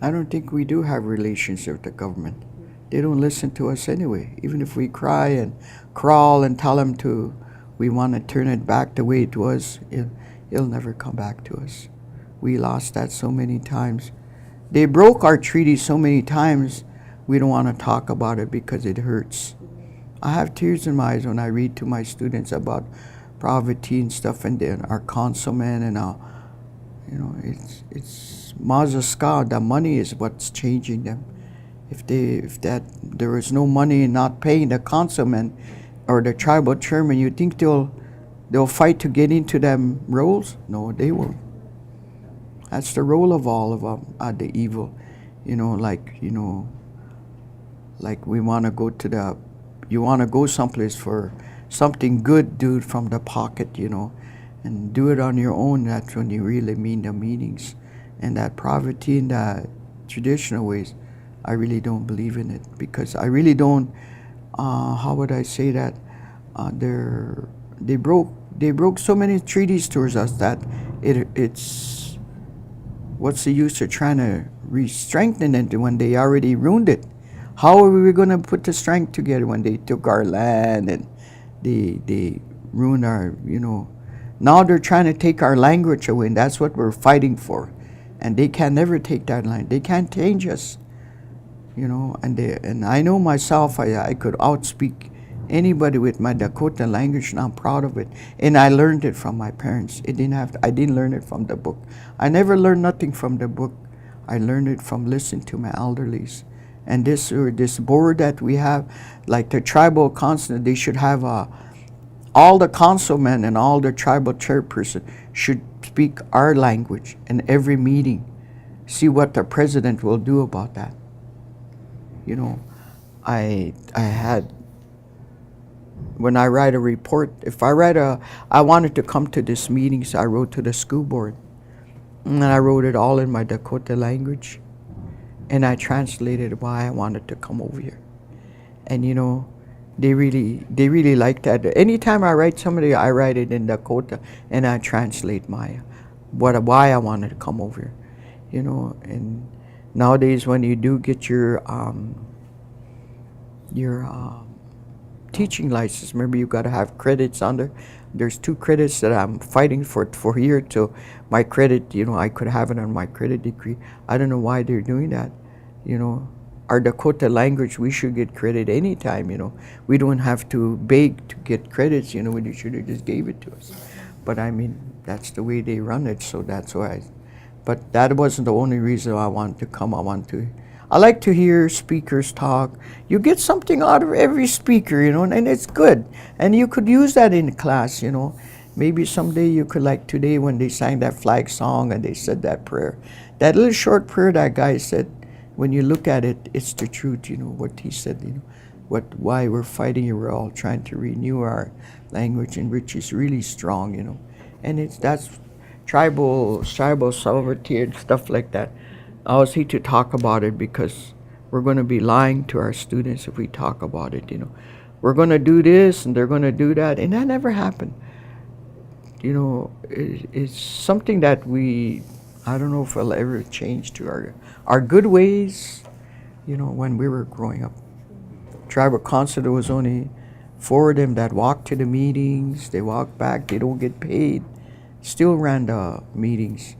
I don't think we do have relationship with the government. They don't listen to us anyway. Even if we cry and crawl and tell them to, we want to turn it back the way it was, it'll never come back to us. We lost that so many times. They broke our treaty so many times, we don't want to talk about it because it hurts. I have tears in my eyes when I read to my students about poverty and stuff, and then our councilman and it's Mazaska. The money is what's changing them. If that there is no money and not paying the councilman or the tribal chairman, you think they'll fight to get into them roles? No, they won't. That's the role of all of them, the evil. Like we want to go to the, you want to go someplace for something good, do it from the pocket, and do it on your own. That's when you really mean the meanings. And that poverty in the traditional ways, I really don't believe in it, because I really don't. How would I say that? They broke so many treaties towards us that it's what's the use of trying to re-strengthen it when they already ruined it? How are we going to put the strength together when they took our land and they ruined our, now they're trying to take our language away, and that's what we're fighting for. And they can never take that line. They can't change us, and I know myself, I could outspeak anybody with my Dakota language, and I'm proud of it. And I learned it from my parents. I didn't learn it from the book. I never learned nothing from the book. I learned it from listening to my elderlies. And this board that we have, like the tribal council, they should have all the councilmen and all the tribal chairperson should speak our language in every meeting. See what the president will do about that. I had, when I write a report, I wanted to come to this meeting, so I wrote to the school board. And I wrote it all in my Dakota language. And I translated why I wanted to come over here. And they really like that. Anytime I write somebody, I write it in Dakota, and I translate why I wanted to come over here. And nowadays when you do get your teaching license, remember you got to have credits under. There's 2 credits that I'm fighting for here. So my credit, I could have it on my credit degree. I don't know why they're doing that. Our Dakota language, we should get credit anytime. We don't have to beg to get credits. They should have just gave it to us. But I mean, that's the way they run it. So that's why. But that wasn't the only reason I wanted to come. I like to hear speakers talk. You get something out of every speaker, and it's good. And you could use that in class, Maybe someday you could, like today when they sang that flag song and they said that prayer. That little short prayer that guy said, when you look at it, it's the truth, what he said, why we're fighting, we're all trying to renew our language, and which is really strong, And that's tribal sovereignty and stuff like that. I always hate to talk about it because we're going to be lying to our students if we talk about it, We're going to do this and they're going to do that, and that never happened. It's something that I don't know if it'll ever change to our good ways, when we were growing up. Tribal council, there was only 4 of them that walked to the meetings. They walk back, they don't get paid. Still ran the meetings.